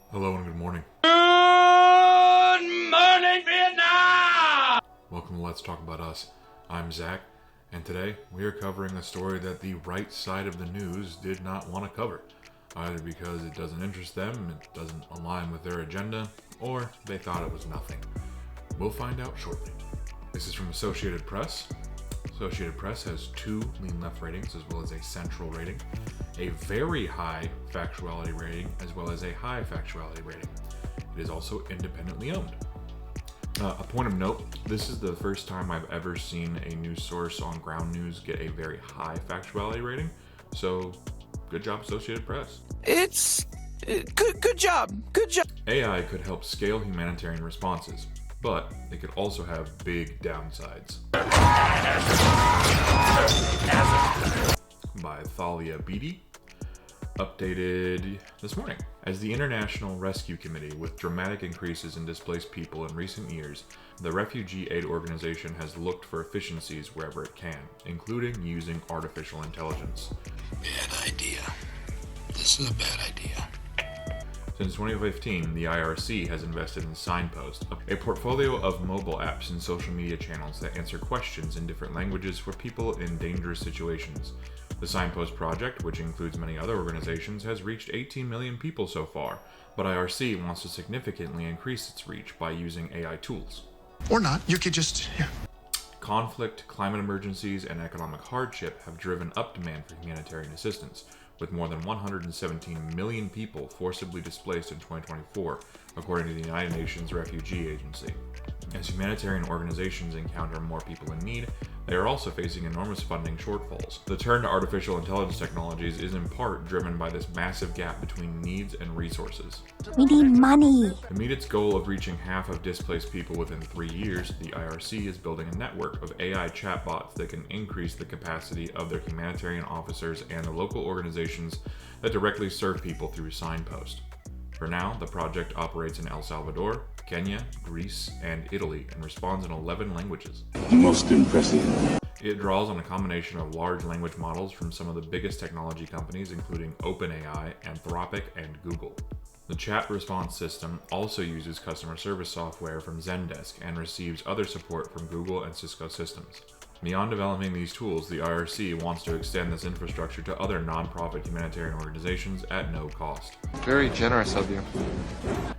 Hello and good morning. Good morning, Vietnam! Welcome to Let's Talk About Us. I'm Zach, and today we are covering a story that the right side of the news did not want to cover, either because it doesn't interest them, it doesn't align with their agenda, or they thought it was nothing. We'll find out shortly. This is from Associated Press. Associated Press has 2 lean left ratings as well as a central rating, a very high factuality rating as well as a high factuality rating. It is also independently owned. A point of note, this is the first time I've ever seen a news source on ground news get a very high factuality rating, so good job, Associated Press. It's good job. AI could help scale humanitarian responses, but it could also have big downsides. By Thalia Beatty, updated this morning. As the International Rescue Committee, with dramatic increases in displaced people in recent years, the refugee aid organization has looked for efficiencies wherever it can, including using artificial intelligence. Bad idea. This is a bad idea. Since 2015, the IRC has invested in Signpost, a portfolio of mobile apps and social media channels that answer questions in different languages for people in dangerous situations. The Signpost project, which includes many other organizations, has reached 18 million people so far, but IRC wants to significantly increase its reach by using AI tools. Or not, you could just... Conflict, climate emergencies, and economic hardship have driven up demand for humanitarian assistance, with more than 117 million people forcibly displaced in 2024, according to the United Nations Refugee Agency. As humanitarian organizations encounter more people in need, they are also facing enormous funding shortfalls. The turn to artificial intelligence technologies is in part driven by this massive gap between needs and resources. We need money. To meet its goal of reaching half of displaced people within 3 years, the IRC is building a network of AI chatbots that can increase the capacity of their humanitarian officers and the local organizations that directly serve people through Signpost. For now, the project operates in El Salvador, Kenya, Greece, and Italy, and responds in 11 languages. Most impressive. It draws on a combination of large language models from some of the biggest technology companies, including OpenAI, Anthropic, and Google. The chat response system also uses customer service software from Zendesk and receives other support from Google and Cisco systems. Beyond developing these tools, the IRC wants to extend this infrastructure to other nonprofit humanitarian organizations at no cost. Very generous of you.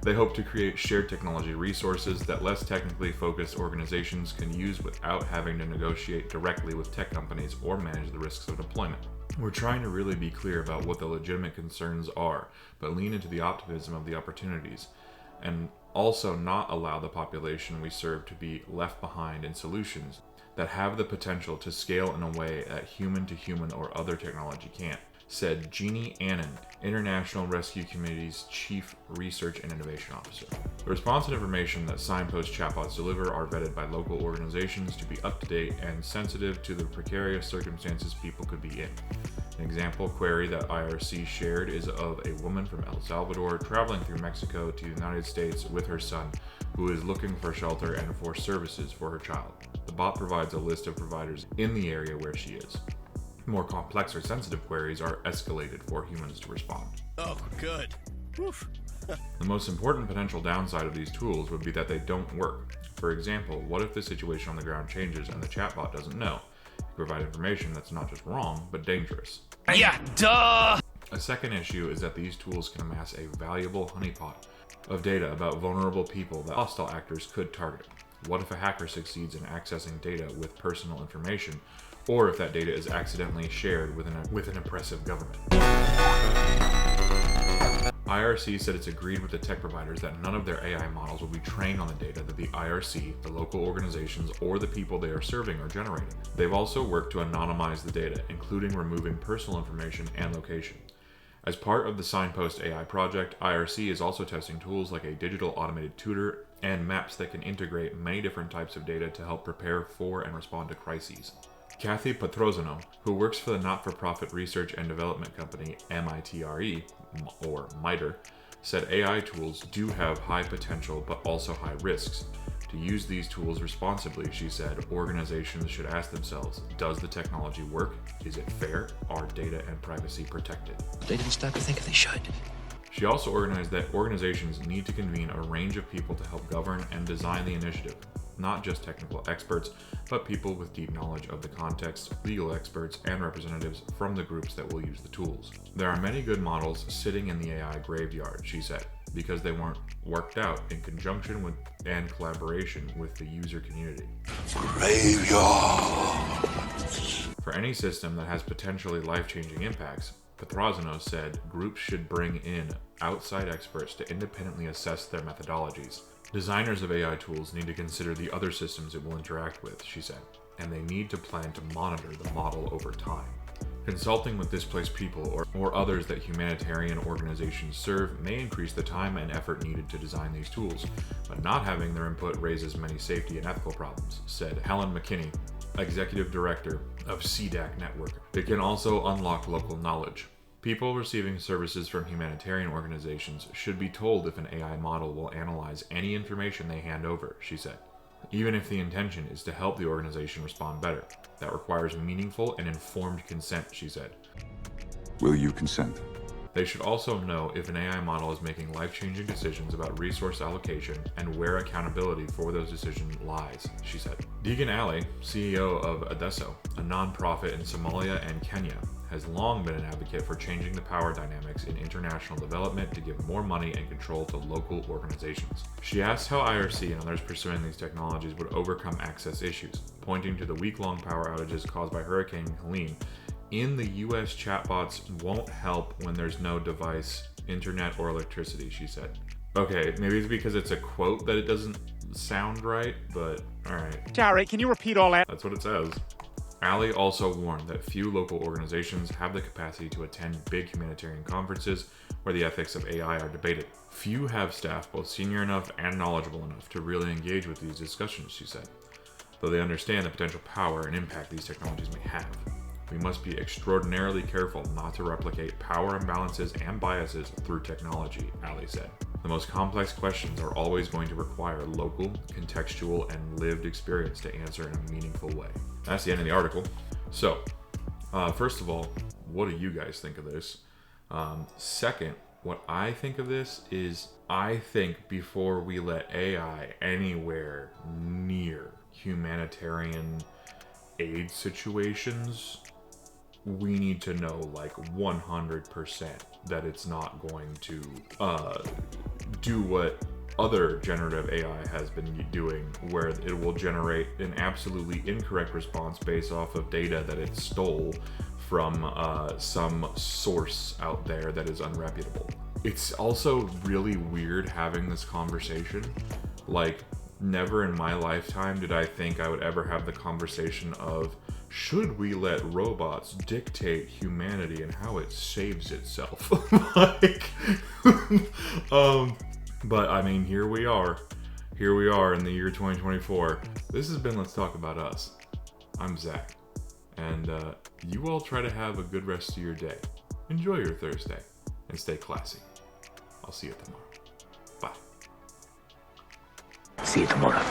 They hope to create shared technology resources that less technically focused organizations can use without having to negotiate directly with tech companies or manage the risks of deployment. We're trying to really be clear about what the legitimate concerns are, but lean into the optimism of the opportunities, and also not allow the population we serve to be left behind in solutions that have the potential to scale in a way that human-to-human or other technology can't, said Jeannie Annan, International Rescue Committee's Chief Research and Innovation Officer. The response and information that Signpost chatbots deliver are vetted by local organizations to be up-to-date and sensitive to the precarious circumstances people could be in. An example query that IRC shared is of a woman from El Salvador traveling through Mexico to the United States with her son, who is looking for shelter and for services for her child. The bot provides a list of providers in the area where she is. More complex or sensitive queries are escalated for humans to respond. Oh, good. Oof. The most important potential downside of these tools would be that they don't work. For example, what if the situation on the ground changes and the chatbot doesn't know? You provide information that's not just wrong, but dangerous. Yeah, duh! A second issue is that these tools can amass a valuable honeypot of data about vulnerable people that hostile actors could target. What if a hacker succeeds in accessing data with personal information, or if that data is accidentally shared with an oppressive government? IRC said it's agreed with the tech providers that none of their AI models will be trained on the data that the IRC, the local organizations, or the people they are serving are generating. They've also worked to anonymize the data, including removing personal information and location. As part of the Signpost AI project, IRC is also testing tools like a digital automated tutor and maps that can integrate many different types of data to help prepare for and respond to crises. Kathy Petrosino, who works for the not-for-profit research and development company MITRE, or MITRE, said AI tools do have high potential but also high risks. To use these tools responsibly, she said, organizations should ask themselves, does the technology work? Is it fair? Are data and privacy protected? They didn't stop to think if they should. She also organized that organizations need to convene a range of people to help govern and design the initiative, not just technical experts, but people with deep knowledge of the context, legal experts, and representatives from the groups that will use the tools. There are many good models sitting in the AI graveyard, she said, because they weren't worked out in conjunction with and collaboration with the user community. Graveyard. For any system that has potentially life-changing impacts, Petrozano said groups should bring in outside experts to independently assess their methodologies. Designers of AI tools need to consider the other systems it will interact with, she said, and they need to plan to monitor the model over time. Consulting with displaced people or others that humanitarian organizations serve may increase the time and effort needed to design these tools, but not having their input raises many safety and ethical problems, said Helen McKinney, Executive Director of CDAC Network. It can also unlock local knowledge. People receiving services from humanitarian organizations should be told if an AI model will analyze any information they hand over, she said, even if the intention is to help the organization respond better. That requires meaningful and informed consent, she said. Will you consent? They should also know if an AI model is making life-changing decisions about resource allocation and where accountability for those decisions lies, she said. Deegan Ali, CEO of Adesso, a nonprofit in Somalia and Kenya, has long been an advocate for changing the power dynamics in international development to give more money and control to local organizations. She asked how IRC and others pursuing these technologies would overcome access issues, pointing to the week-long power outages caused by Hurricane Helene. In the US, chatbots won't help when there's no device, internet, or electricity, she said. Okay, maybe it's because it's a quote that it doesn't sound right, but alright. Sorry, can you repeat all that? That's what it says. Ali also warned that few local organizations have the capacity to attend big humanitarian conferences where the ethics of AI are debated. Few have staff both senior enough and knowledgeable enough to really engage with these discussions, she said, though they understand the potential power and impact these technologies may have. We must be extraordinarily careful not to replicate power imbalances and biases through technology, Ali said. The most complex questions are always going to require local, contextual, and lived experience to answer in a meaningful way. That's the end of the article. So, first of all, what do you guys think of this? Second, what I think of this is I think before we let AI anywhere near humanitarian aid situations, we need to know like 100% that it's not going to do what other generative AI has been doing, where it will generate an absolutely incorrect response based off of data that it stole from some source out there that is unreputable. It's also really weird having this conversation. Like, never in my lifetime did I think I would ever have the conversation of, should we let robots dictate humanity and how it saves itself? But I mean, here we are. Here we are in the year 2024. This has been Let's Talk About Us. I'm Zach. And you all try to have a good rest of your day. Enjoy your Thursday. And stay classy. I'll see you tomorrow. Bye. See you tomorrow.